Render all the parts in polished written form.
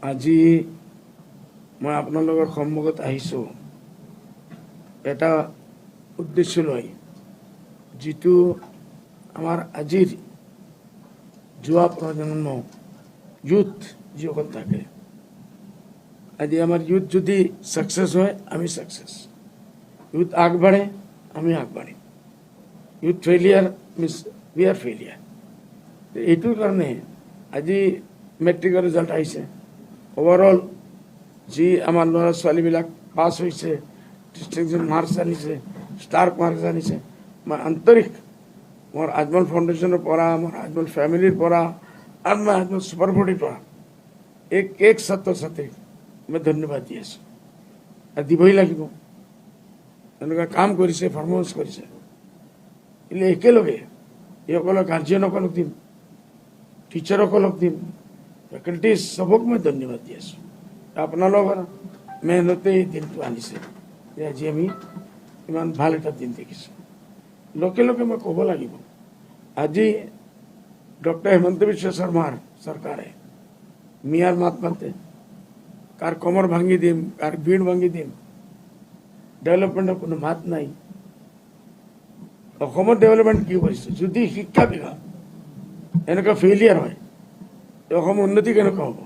আজি মই আপোনালোকৰ সন্মুখত আহিছোঁ এটা উদ্দেশ্য লৈ, যিটো আমাৰ আজিৰ যুৱা প্ৰজন্ম ইউথ যিসকল থাকে, আজি আমাৰ ইউথ যদি সাকসেস হয় আমি সাকসেস, ইউথ আগবাঢ়ে আমি আগবাঢ়িম, youth failure means we are failure. এইটোৰ কাৰণে আজি মেট্ৰিকৰ ৰিজাল্ট আহিছে, ওভাৰঅল যি আমাৰ ল'ৰা ছোৱালীবিলাক পাছ হৈছে, ডিষ্টিংশ্যন মাৰ্কছ আনিছে, ষ্টাৰ মাৰ্কছ আনিছে, মই আন্তৰিক মোৰ আজমল ফাউণ্ডেশ্যনৰ পৰা, মোৰ আজমল ফেমিলিৰ পৰা আৰু মই আজমল ছুপাৰ বডিৰ পৰা এক ছাত্ৰ ছাত্ৰীক মই ধন্যবাদ দি আছোঁ আৰু দিবই লাগিব। এনেকুৱা কাম কৰিছে, পাৰফৰ্মেঞ্চ কৰিছে, কিন্তু একেলগে এইসকলক গাৰ্জিয়ানসকলক দিম, টিচাৰসকলক দিম, ফেকাল্টিজ চবক মই ধন্যবাদ দি আছোঁ। আপোনালোকৰ মেহনতে এই দিনটো আনিছে যে আজি আমি ইমান ভাল এটা দিন দেখিছোঁ। লগে লগে মই ক'ব লাগিব, আজি ডক্টৰ হিমন্ত বিশ্ব শৰ্মাৰ চৰকাৰে মিয়াৰ মাত মাতে, কাৰ কমৰ ভাঙি দিম, কাৰ ভিড় ভাঙি দিম, ডেভেলপমেণ্টৰ কোনো মাত নাই। অসমৰ ডেভেলপমেণ্ট কি কৰিছে? যদি শিক্ষা বিভাগ এনেকুৱা ফেইলিয়াৰ হয়, অসমৰ উন্নতি কেনেকুৱা হ'ব?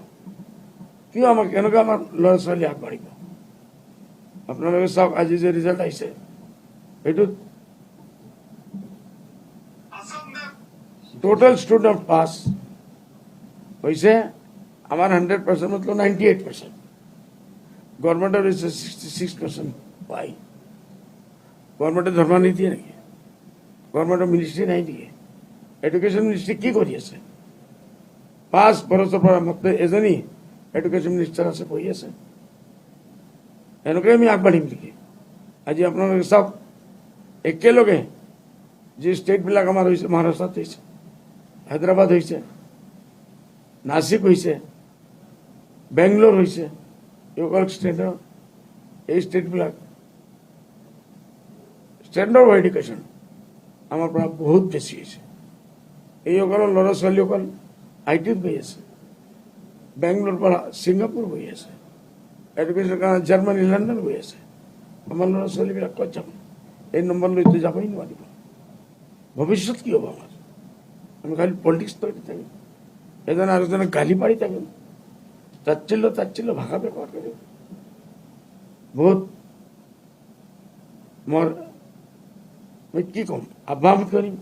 কিয় আমাক এনেকুৱা আমাৰ ল'ৰা ছোৱালী আগবাঢ়িব? আপোনালোকে চাওক, আজি যে ৰিজাল্ট আহিছে, এইটোত টোটাল ষ্টুডেণ্ট পাছ হৈছে আমাৰ 100% মতলব 98%, গভৰ্ণমেণ্টৰ হৈছে 66%। পাই গভৰ্ণমেণ্টে ধৰ্মা নিদিয়ে নেকি? গভৰ্ণমেণ্টৰ মিনিষ্ট্ৰী নাই নেকি? এডুকেশ্যন মিনিষ্ট্ৰী কি কৰি আছে? 5 বছৰৰ পৰা মাত্ৰ এজনী এডুকেশ্যন মিনিষ্টাৰ আছে, বহি আছে। এনেকৈ আমি আগবাঢ়িম নেকি? আজি আপোনালোকে চাওক, একেলগে যি ষ্টেটবিলাক আমাৰ হৈছে, মহাৰাষ্ট্ৰত হৈছে, হায়দৰাবাদ হৈছে, নাছিক হৈছে, বেংগলোৰ হৈছে, এইসকল ষ্টেটৰ এই ষ্টেটবিলাক ষ্টেণ্ডাৰ্ড অফ এডুকেশ্যন আমাৰ পৰা বহুত বেছি হৈছে। এইসকলৰ ল'ৰা ছোৱালীসকল ITত গৈ আছে, বেংগলোৰ পৰা ছিংগাপুৰ গৈ আছে, এডুকেশ্যনৰ কাৰণে জাৰ্মানী, লণ্ডন গৈ আছে। আমাৰ ল'ৰা ছোৱালীবিলাক ক'ত যাব? এই নম্বৰ লৈতো যাবই নোৱাৰিব। ভৱিষ্যত কি হ'ব আমাৰ? আমি খালি পলিটিক্স কৰি থাকিম, এজনে আৰু এজনক গালি পাৰি থাকিম, তাচ্ছিল্য ভাষা ব্যৱহাৰ কৰিম। বহুত মই কি ক'ম? আহ্বান কৰিম,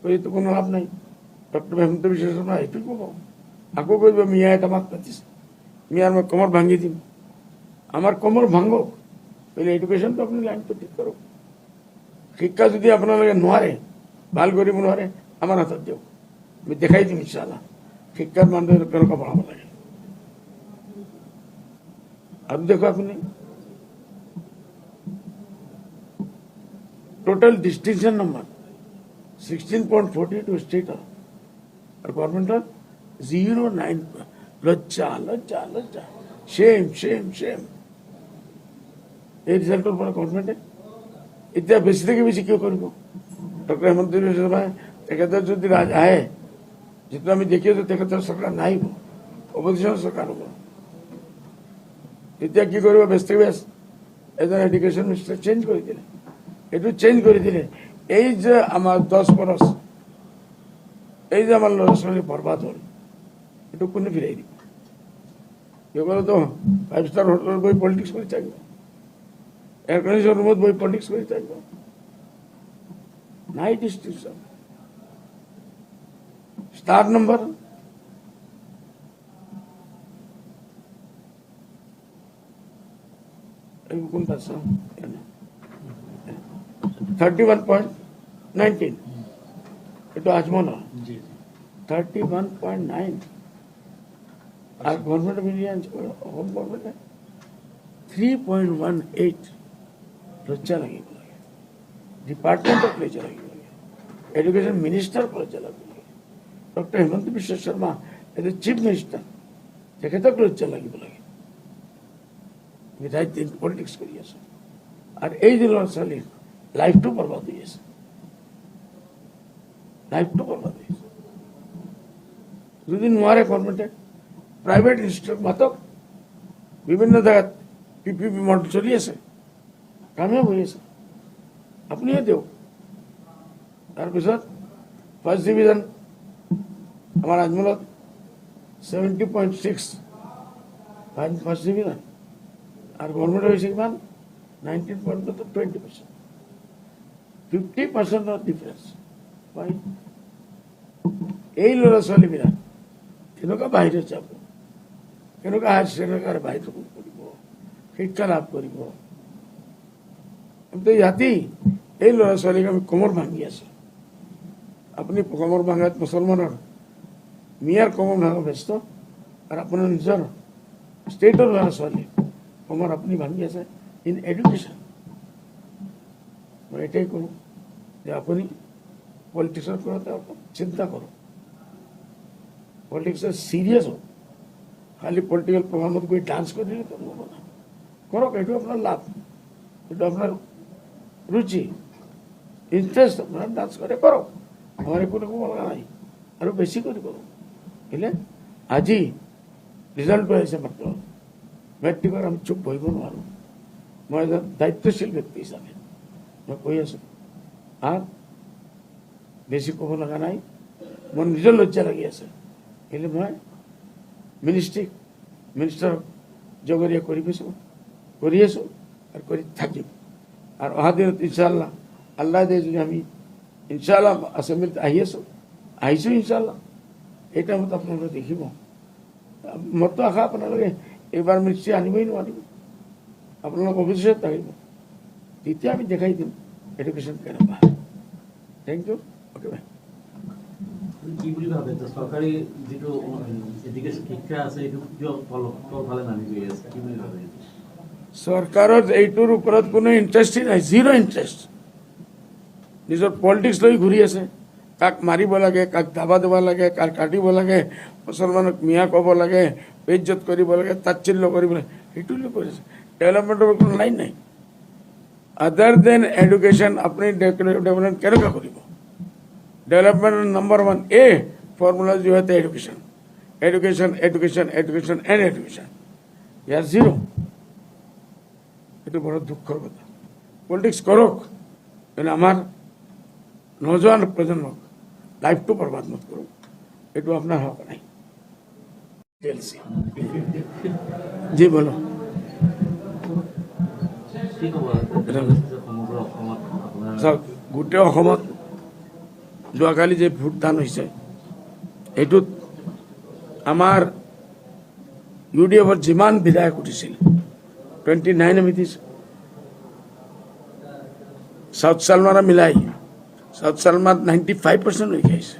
এইটো কোনো লাভ নাই। ডক্টৰ হিমন্ত বিশ্ব শৰ্মা এইটো ক'ব, আকৌ কৰিব মিয়া এটা মাত মাতিছে, মিয়াৰ মই কমৰ ভাঙি দিম। আমাৰ কমৰ ভাঙক, পहिले এডুকেশ্যনটো আপুনি লাইনটো ঠিক কৰক। শিক্ষা যদি আপোনালোকে নোৱাৰে, ভাল কৰিব নোৱাৰে, আমাৰ হাতত দিয়ক, আমি দেখাই দিম ইনশাআল্লাহ শিক্ষাৰ মানদণ্ড কেনেকুৱা বঢ়াব লাগে। আৰু দেখো আপুনি টোটাল ডিস্টিংশন নাম্বাৰ 16.42 স্টেট আৰ গভৰ্নমেন্টেৰ 09। লজ্জা লজ্জা লজ্জা, সেম সেম সেম। এই ৰিজাল্টৰ পৰা গভৰ্ণমেণ্টে এতিয়া বেছি থেকে বেছি কিয় কৰিব? ডক্টৰ হিমন্ত বিশ্ব শৰ্মাই তেখেতৰ যদি ৰাজ আহে, যিটো আমি দেখি আছো তেখেতৰ চৰকাৰ নাহিব, অপজিশ্যনৰ চৰকাৰ হ'ব। এতিয়া কি কৰিব? বেষ্ট থেকে বেষ্ট এজন এডুকেশ্যন মিনিষ্টাৰ চেঞ্জ কৰি দিলে। এইটো চেঞ্জ কৰি দিলে, এই যে আমাৰ 10 বছৰ এই যে আমাৰ ল'ৰা ছোৱালী বৰবাদ হ'ল, এইটো কোনে ফিৰাই দিব? এইসকলেতো 5 ষ্টাৰ হোটেলত গৈ পলিটিক্স কৰি থাকিব, এয়াৰ কণ্ডিশ্যন ৰুমত গৈ পলিটিক্স কৰি থাকিব। নাই ডিস্ট্ৰিবিউশন ষ্টার নম্বর কোনটা 31.19, এটা আজমল 31.9 আর গভর্নমেন্ট মিলিয়ন হোম গভর্নমেন্ট 3.18। লজ্জা লাগিব লাগে, ডিপার্টমেন্টক লজ্জা লাগিব লাগে, এডুকেশন মিনিস্টার লজ্জা লাগিব লাগে, doctor Himanta Biswa Sarma as a chief minister তেখেতক লজ্জা লাগিব লাগে। রাইট দিন পলিটিক্স কৰি আছে, আৰ এই যে ল'ৰা ছোৱালীৰ লাইফটো বৰবাদ হৈ আছে, লাইফটো বৰবাদ হৈ আছে। যদি নোৱাৰে গভর্নমেন্টে প্রাইভেট ইনস্টিটিউট মাতক, বিভিন্ন জায়গাত PPP মডেল চলি আছে, কামিয়াব হৈ আছে, আপুনিও দিয়ক। তাৰপিছত ফাৰ্ষ্ট ডিভিজন আমাৰ আজমলত 70.6 ফাৰ্ষ্ট ডিভিজন, আৰু গভৰ্ণমেণ্ট হৈছে কিমান 19.20%, 50% ডিফাৰেঞ্চ। এই ল'ৰা ছোৱালীবিলাক কেনেকুৱা বাহিৰত যাব, কেনেকুৱা হায়াৰ ছেকেণ্ডেৰী বাহিৰত কৰিব, শিক্ষা লাভ কৰিব। কিন্তু ইয়াতে এই ল'ৰা ছোৱালীক আমি কোমৰ ভাঙি আছো। আপুনি কোমৰ ভাঙাত মুছলমানৰ মিয়াৰ কোমৰ ভাঙা ব্যস্ত, আৰু আপোনাৰ নিজৰ ষ্টেটৰ ল'ৰা ছোৱালী কোমৰ আপুনি ভাঙি আছে ইন এডুকেশ্যন। মই এটাই কৰোঁ যে আপুনি পলিটিক্সৰ কৰোঁতে অলপ চিন্তা কৰক, পলিটিক্সত চিৰিয়াছ হওক। খালি পলিটিকেল প্ৰগ্ৰামত গৈ ডান্স কৰিলে তো নহ'ব না, কৰক। এইটো আপোনাৰ লাভ, এইটো আপোনাৰ ৰুচি, ইণ্টাৰেষ্ট, আপোনাৰ ডান্স কৰে কৰক, আমাৰ একো ক'ব লগা নাই। আৰু বেছি কৰি কৰক। কেলে আজি ৰিজাল্টটো আহিছে মাত্ৰ, মেট্ৰিকৰ আমি চুপ বহিব নোৱাৰোঁ। মই এজন দায়িত্বশীল ব্যক্তি হিচাপে মই কৈ আছোঁ, আৰু বেছি ক'ব লগা নাই। মোৰ নিজৰ লজ্জা লাগি আছে, কিন্তু মই মিনিষ্টাৰক জগৰীয়া কৰি আছোঁ আৰু কৰি থাকিম। আৰু অহা দিনত ইনশাআল্লাহ আল্লাহ দিয়ে যদি আমি ইনশাআল্লাহ এছেম্বলিত আহিছোঁ ইনশাআল্লাহ, এই টাইমত আপোনালোকে দেখিব। মোৰতো আশা আপোনালোকে এইবাৰ মিনিষ্ট্ৰী আনিবই নোৱাৰিব, আপোনালোক অফিচত থাকিব, তেতিয়া আমি দেখাই দিম এডুকেশ্যন কেনেকুৱা। Thank you. Okay bye. কি বুলি ভাবে যে চৰকাৰী যিটো এডুকেশ্যন শিক্ষা আছে এইটো কিয় তলফালে নামি গৈ আছে, কি বুলি ভাবে? চৰকাৰৰ এইটোৰ ওপৰত কোনো ইণ্টাৰেষ্টেই নাই, জিৰ' ইণ্টাৰেষ্ট। নিজৰ পলিটিক্স লৈ ঘূৰি আছে, কাক মাৰিব লাগে, কাক দাবা দিব লাগে, কাক কাটিব লাগে, মুছলমানক মিয়া ক'ব লাগে, বেইজ্জত কৰিব লাগে, তাচ্ছিল্য কৰিব লাগে, সেইটো লৈ কৰিছে। ডেভেলপমেণ্টৰ কোনো লাইন নাই। আদাৰ দেন এডুকেশ্যন আপুনি ডেভেলপমেণ্ট কেনেকুৱা কৰিব? ডেভেলপমেন্টের नंबर 1 ए फॉर्मूला जो है education, education education education and education, यार জিরো। এটা বড় দুঃখের কথা। পলিটিক্স করুক, কিন্তু আমার নজওয়ান প্রজন্মক লাইফটো বরবাদ মত করুক, এটা আপনার হক নাই। জি বলো। গোটেই অসমত যোৱাকালি যে ভোটদান হৈছে, এইটোত আমাৰ UDFৰ যিমান বিধায়ক উঠিছিল 29 আমি দিছোঁ। সাউথ সালমাৰা মিলাই সাউথ সালমাত 95% লৈকে আহিছে,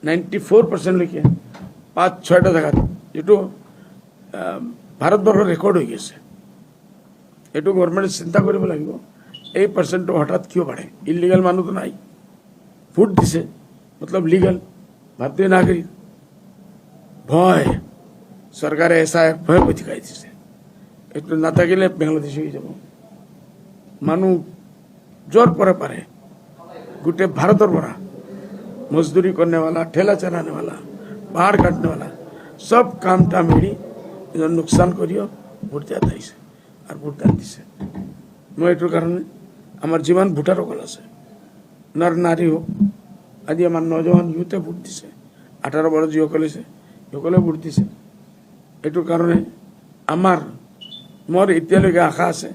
94% লৈকে 5-6টা জেগাত, যিটো ভাৰতবৰ্ষৰ ৰেকৰ্ড হৈ গৈছে। এইটো গভৰ্ণমেণ্টে চিন্তা কৰিব লাগিব, এই পাৰ্চেণ্টটো হঠাৎ কিয় বাঢ়ে? ইলিগেল মানুহতো নাই, ভোট দিছে মতলব লিগেল ভাৰতীয় নাগৰিক। ভয়, চৰকাৰে SIR ভয় দেখাই দিছে। এইটো নাথাকিলে বাংলাদেশ হৈ যাব। মানুহ য'ৰ পৰা পাৰে গোটেই ভাৰতৰ পৰা মজদুৰি কৰনেৱালা, ঠেলা চলানেৱালা, পাহাৰ কাটনেৱালা সব কামটা মিলি লোকচান কৰিও ভোট দিয়াত আহিছে আৰু ভোটদান দিছে। মই এইটোৰ কাৰণে আমাৰ যিমান ভোটাৰসকল আছে, নৰ নাৰী হোক, আজি আমাৰ নজওয়ান ইউথে ভোট দিছে, 18 বছৰ যিসকলে আছে সকলে ভোট দিছে। এইটোৰ কাৰণে মোৰ এতিয়ালৈকে আশা আছে,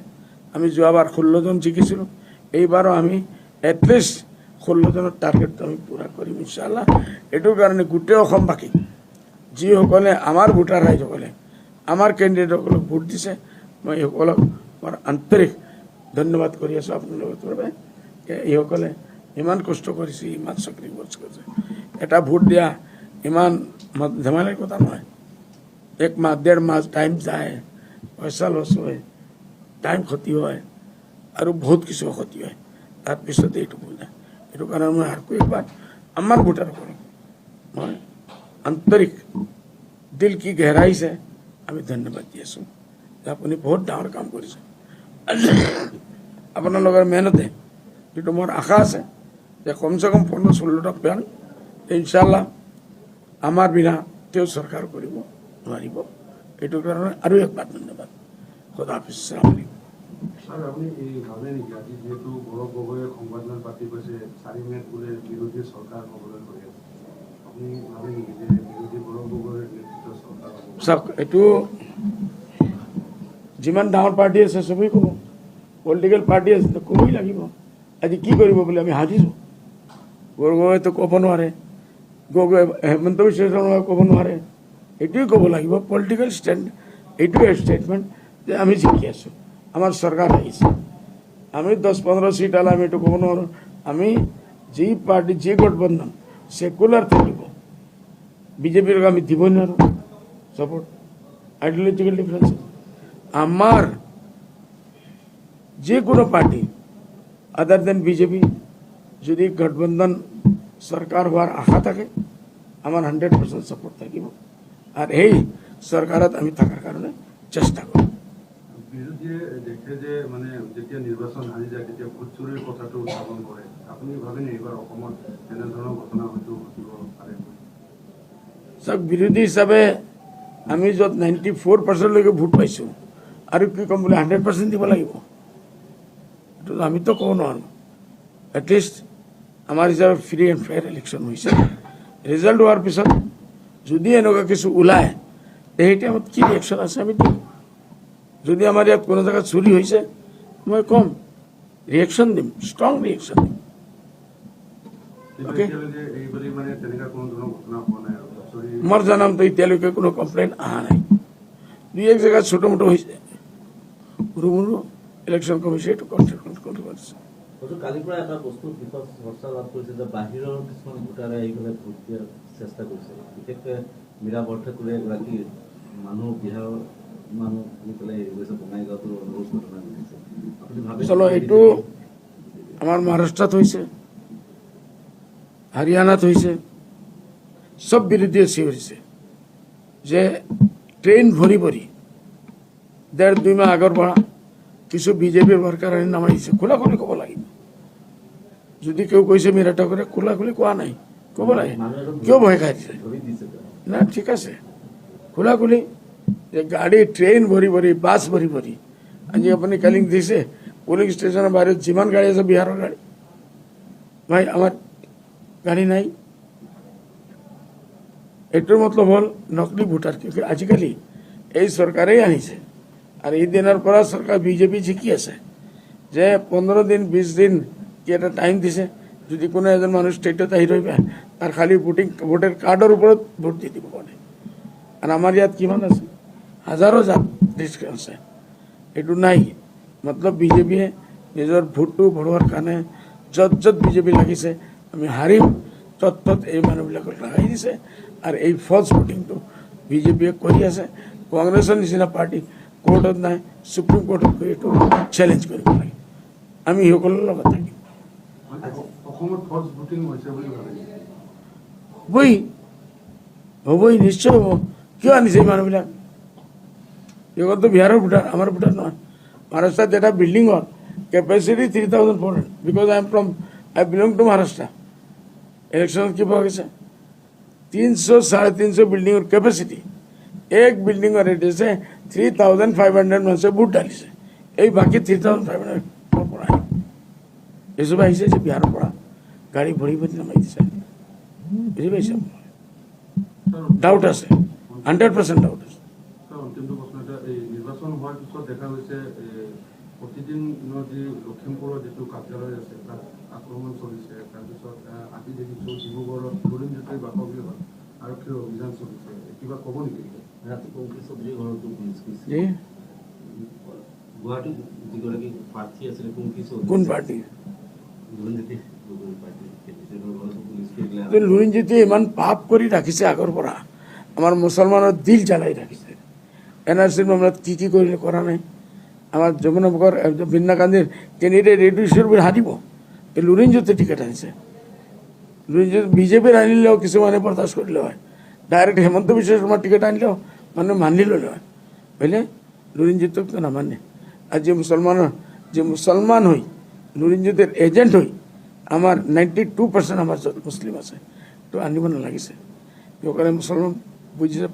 আমি যোৱাবাৰ 16 জন জিকিছিলোঁ, এইবাৰো আমি এটলিষ্ট 16 জনৰ টাৰ্গেটটো আমি পূৰা কৰিম ইনশাআল্লাহ। এইটোৰ কাৰণে গোটেই অসমবাসী যিসকলে আমাৰ ভোটাৰ ৰাইজসকলে আমাৰ কেণ্ডিডেটসকলক ভোট দিছে, মই সকলক মোৰ আন্তৰিক ধন্যবাদ কৰি আছোঁ। আপোনালোকৰ বাবে এইসকলে ইমান কষ্ট কৰিছে, ইমান চেক্ৰিফাইচ কৰিছে। এটা ভোট দিয়া ইমান ধেমালিৰ কথা নহয়। 1 মাহ 1.5 মাহ টাইম যায়, পইচা লছ হয়, টাইম ক্ষতি হয়, আৰু বহুত কিছু ক্ষতি হয়। তাৰপিছতে এইটো ভুল নাই। এইটো কাৰণে মই আৰু একবাৰ আমাৰ ভোটাৰসকলক মই আন্তৰিক দিল কি গহৰাইছে আমি ধন্যবাদ দি আছোঁ যে আপুনি বহুত ডাঙৰ কাম কৰিছে। আপোনালোকৰ মেহনতে যিটো মোৰ আশা আছে যে কমচে কম 15-16টা প্লেন ইনশাআল্লাহ আমাৰ বিনা তেওঁ চৰকাৰ কৰিব নোৱাৰিব। এইটোৰ কাৰণে আৰু একবাৰ ধন্যবাদ। খোদা হাফিজ, আসসালামু আলাইকুম। স্যার আপনি এই ভাবে নাকি আজি যেহেতু গৌরব গগৈয়ে সংবাদমেল পাতি কৈছে 4 মেত বোলে বিরোধী সরকার হবলৈ গৈ আছে, আপনি ভাবে নাকি যে বিরোধী গৌরব গগৈৰ নেতৃত্বৰ সৰকাৰ হ'ব? চাওক, এইটো যিমান ডাঙৰ পাৰ্টি আছে চবেই ক'ব, পলিটিকেল পাৰ্টি আছে তো ক'বই লাগিব। আজি কি কৰিব বুলি আমি হাজিছোঁ। গগৈতো ক'ব নোৱাৰে, গগৈ হেমন্ত বিশ্ব শৰ্মাই ক'ব নোৱাৰে। এইটোৱে ক'ব লাগিব, পলিটিকেল ষ্টেণ্ড এইটোৱে ষ্টেটমেণ্ট যে আমি জিকি আছোঁ, আমাৰ চৰকাৰ আহিছে। আমি 10-15 সিট আলা আমি এইটো ক'ব নোৱাৰোঁ। আমি যি পাৰ্টি যি গঠবন্ধন সেকুলাৰ থাকিব, বিজেপিৰ আমি দিব নোৱাৰোঁ সাপোর্ট, আইডিওলজিক্যাল ডিফারেন্স। আমার যে কোনো পার্টি আদার দেন বিজেপি যদি গঠবন্ধন সরকার হওয়ার আশা থাকে, আমার 100% সাপোর্ট থাকিব। আর এই সরকারত আমি থাকার কারণে চেষ্টা করব। বিরোধীয়ে দেখে যে মানে যেতিয়া নির্বাচন হাৰি যায় তেতিয়া ভোট চুৰিৰ কথাটো উত্থাপন কৰে, আপুনি ভাবেনে এইবাৰ অসমত এনেধৰণৰ ঘটনা হয়তো ঘটিব পাৰে? সব বিৰোধী হিসাবে আমি যত 94% লৈকে ভোট পাইছোঁ, আৰু কি ক'ম বুলি 100% দিব লাগিব, এইটো আমি তো ক'ব নোৱাৰোঁ। এটলিষ্ট আমাৰ হিচাপে ফ্ৰী এণ্ড ফেয়াৰ ইলেকশ্যন হৈছে। ৰিজাল্ট হোৱাৰ পিছত যদি এনেকুৱা কিছু ওলায়, সেই টাইমত কি ৰিয়েকশ্যন আছে আমি দিম। যদি আমাৰ ইয়াত কোনো জেগাত চুৰি হৈছে, মই ক'ম, ৰিয়েকশ্যন দিম, ষ্ট্ৰং ৰিয়েকশ্যন দিম। কিন্তু এতিয়ালৈকে এইবুলি মানে তেনেকুৱা কোনো ধৰণৰ ঘটনা হোৱা নাই আৰু চুৰি মোৰ জানামতো এতিয়ালৈকে কোনো কমপ্লেইন অহা নাই। দুই এক জেগাত ছোট মোটো হৈছে, সৰু সৰু ইলেকশ্যন কমিশ্যনে এইটো কণ্ট্ৰল কৰিছে। কালিৰ পৰা এটা বস্তুৰ বিষয়ে চৰ্চা লাভ কৰিছে যে বাহিৰৰ কিছুমান ভোটাৰে আহি পেলাই ভোট দিয়াৰ চেষ্টা কৰিছে। বিশেষকৈ মীৰা বৰঠাকুৰে এগৰাকী মানুহ, বিহাৰৰ মানুহ আহি পেলাই হেৰি কৰিছে, বঙাইগাঁৱতো অনুৰোধ ঘটনা ঘটিছে। আপুনি ভাবে চলো, এইটো আমাৰ মহাৰাষ্ট্ৰত হৈছে, হাৰিয়ানাত হৈছে, সব বিৰোধীয়ে চিঞৰিছে যে ট্ৰেইন ভৰি ভৰি 1.5-2 মাহ আগৰ পৰা কিছু বিজেপিৰ ৱৰ্কাৰ আনি নামাৰিছে। খোলা খুলি ক'ব লাগিব। যদি কেউ কৈছে মীৰা ঠাকুৰে, খোলা খুলি কোৱা নাই, ক'ব লাগে। কিয় ভয় খাই দিছে? ধৰি দিছে না, ঠিক আছে, খোলা খুলি যে গাড়ী ট্ৰেইন ভৰি ভৰি, বাছ ভৰি ভৰি। আজি আপুনি কালি দিছে পুলিং ষ্টেচনৰ বাহিৰত যিমান গাড়ী আছে বিহাৰৰ গাড়ী, ভাই আমাৰ গাড়ী নাই। এইটোৰ মতলব হ'ল নকলি ভোটাৰ। কিন্তু আজিকালি এই চৰকাৰেই আনিছে, আৰু এই দিনৰ পৰা চৰকাৰ বিজেপি জিকি আছে যে 15 দিন 20 দিন কি এটা টাইম দিছে। যদি কোনো এজন মানুহ ষ্টেটত আহি ৰৈ পায়, তাৰ খালি ভোটাৰ কাৰ্ডৰ ওপৰত ভোট দি দিব পাৰে। আৰু আমাৰ ইয়াত কিমান আছে, হাজাৰো ডিষ্ট্ৰিক্ট আছে, এইটো নাই। মতলব বিজেপিয়ে নিজৰ ভোটটো বঢ়োৱাৰ কাৰণে য'ত য'ত বিজেপি লাগিছে আমি হাৰিম, তত তত এই মানুহবিলাকক লগাই দিছে। আৰু এই ফলছ ভোটিংটো বিজেপিয়ে কৰি আছে। কংগ্ৰেছৰ নিচিনা পাৰ্টি কোৰ্টত নাই, সুপ্ৰিম কোৰ্টত গৈ এইটো চেলেঞ্জ কৰিব লাগে। আমি সকলোৰে লগত থাকিম। অসমত ফলছ ভোটিং হৈছে বুলি ভাবে? হ'বই, নিশ্চয় হ'ব। কিয় আনিছে এই মানুহবিলাক? ইহঁততো বিহাৰৰ ভোটাৰ, আমাৰ ভোটাৰ নহয়। মহাৰাষ্ট্ৰত এটা বিল্ডিঙৰ capacity 3,400, because I belong to Maharashtra. ইলেকশ্যনত কি পোৱা গৈছে? 300-350 বিল্ডিঙৰ কেপাচিটি, এক বিল্ডিঙৰ ৰেডিয়াছে 3,500 মানুহে ভোট ঢালিছে। এই বাকী 3,500 পৰা এইচব আহিছে যে বিহাৰৰ পৰা গাড়ী ভৰি ভৰি নামাই দিছে। বুজি পাইছে? ডাউট আছে, 100% ডাউট আছে। অন্তিমটো প্ৰশ্ন, এতিয়া এই নিৰ্বাচন হোৱাৰ পিছত দেখা গৈছে প্ৰতিদিনৰ যি লখিমপুৰৰ যিটো কাৰ্যালয় আছে তাত আক্ৰমণ চলিছে। তাৰপিছত আজি দেখিছোঁ ডিব্ৰুগড়ত লুৰিণজ্যোতিৰ বাসগৃহত আৰক্ষীৰ অভিযান চলিছে। কিবা ক'ব নেকি? ৰাতি পংকজ চৌধুৰীৰ ঘৰতো পুলিচ গৈছে। জি, গুৱাহাটীত যিগৰাকী প্ৰাৰ্থী আছিলে পংকজ চৌধুৰী, কোন পাৰ্টি? লুৰিণজ্যোতি গগৈৰ পাৰ্টি, তেখেতৰ ঘৰতো পুলিচ গৈ লুৰিণজ্যোতিয়ে ইমান পাপ কৰি ৰাখিছে আগৰ পৰা, আমাৰ মুছলমানৰ দিল জ্বালাই ৰাখিছে। NRCৰ মামলাত কি কি কৰিলে কৰা নাই। আমাৰ যমুনানগৰ বীণা গান্ধীৰ কেণ্ডিডেট এইটো ইছ্যুৰ বুলি হাৰিব। এই লুৰিণজ্যোতি টিকেট আনিছে। লুৰিণজ্যোতি বিজেপিৰ আনিলেও কিছুমানে বৰদাস্ত কৰিলে হয়, ডাইৰেক্ট হেমন্ত বিশ্ব শৰ্মাৰ টিকেট আনিলেও মানুহে মানি ল'লে হয়। বুজিলে? লুৰিণজ্যোতিক নামানে। আজি মুছলমান হৈ লুৰিণজ্যোতিৰ এজেণ্ট হৈ আমাৰ 92% আমাৰ য'ত মুছলিম আছে, এইটো আনিব নালাগিছে। কিয় কাৰণে মুছলমান বুজিছে,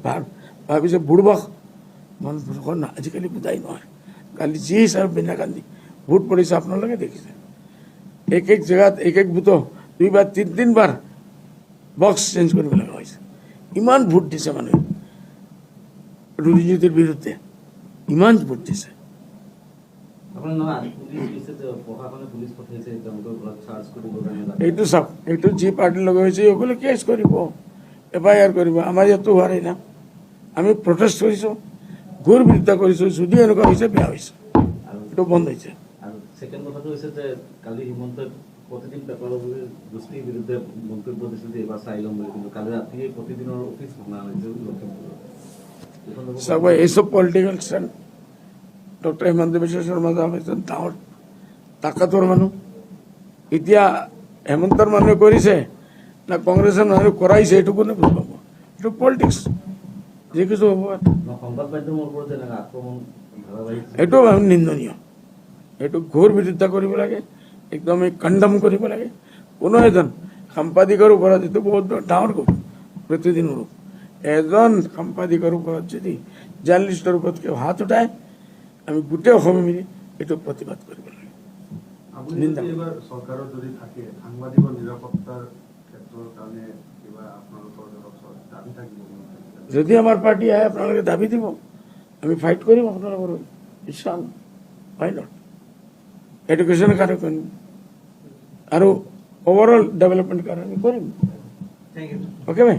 ভাবিছে বুড়বক মানুহবিলাকৰ আজিকালি বুজাই নহয়। কালি যি হিচাপে বিনা কান্দি ভোট পৰিছে আপোনালোকে দেখিছে, এক এক জেগাত এক এক বুথ 2 বা 3 বাৰ বক্স চেঞ্জ কৰিব লগা হৈছে। ইমান ভোট দিছে মানুহে দুৰ্নীতিৰ বিৰুদ্ধে, ইমান ভোট দিছে। আপোনাৰ নহয় পুলিচ দিছে যে প্ৰশাসনে পুলিচ পঠাইছে তেওঁলোকৰ ঘৰত চাৰ্জ কৰিবৰ কাৰণে। এইটো চাওক, এইটো যি পাৰ্টিৰ লগত হৈছে সকলোৱে কেছ কৰিব, FIR কৰিব। আমাৰ ইয়াতো হোৱাই না, আমি প্ৰটেষ্ট কৰিছোঁ, ঘোৰ বিৰোধিতা কৰিছোঁ। যদি এনেকুৱা হৈছে বেয়া হৈছে, আৰু এইটো বন্ধ হৈছে। আৰু ছেকেণ্ড কথাটো হৈছে যে কালি হিমন্তই প্ৰতিদিন পেপাৰৰ গোষ্ঠীৰ বিৰুদ্ধে মন্তব্য দিছিল যে এইবাৰ চাই ল'ম বুলি, কিন্তু কালি ৰাতিয়ে প্ৰতিদিনৰ অফিচ ভঙা হৈছে লখিমপুৰত। চাব, এইসব political stand doctor Himanta Biswa Sarma এজন ডাঙৰ তাকাতৰ মানুহ। এতিয়া হেমন্তৰ মানুহে কৰিছে না কংগ্ৰেছৰ মানুহে কৰাইছে, এইটো কোনে বুজি পাব? এইটো পলিটিক্স, যি কিছু হ'ব। সংবাদ মাধ্যমৰ ওপৰত যেনেকৈ আক্ৰমণ ধাৰাবাহিক, এইটো নিন্দনীয়, এইটো ঘোৰ বিৰোধিতা কৰিব লাগে, একদমেই কণ্ডম কৰিব লাগে। কোনো এজন সাংবাদিকৰ ওপৰত, এইটো বহুত ডাঙৰ কথা, প্ৰতিদিন এজন সাংবাদিকৰ ওপৰত যদি জাৰ্নেলিষ্টৰ ওপৰত কেউ হাত উঠায়, আমি গোটেই অসমে মিলি এইটো প্ৰতিবাদ কৰিব লাগে। আপুনি যদি এইবাৰ চৰকাৰত যদি থাকে, সাংবাদিকৰ নিৰাপত্তাৰ ক্ষেত্ৰৰ কাৰণে কিবা আপোনালোকৰ দাবী থাকিব? যদি আমাৰ পাৰ্টি আহে আপোনালোকে দাবী দিব, আমি ফাইট কৰিম আপোনালোকৰ ইনশাআল্লাহ। হয় নট এডুকেশ্যনৰ কাৰণে কৰিম আৰু ওভাৰঅল ডেভেলপমেণ্ট কাৰণে আমি কৰিম। Thank you. অ'কে ভাই।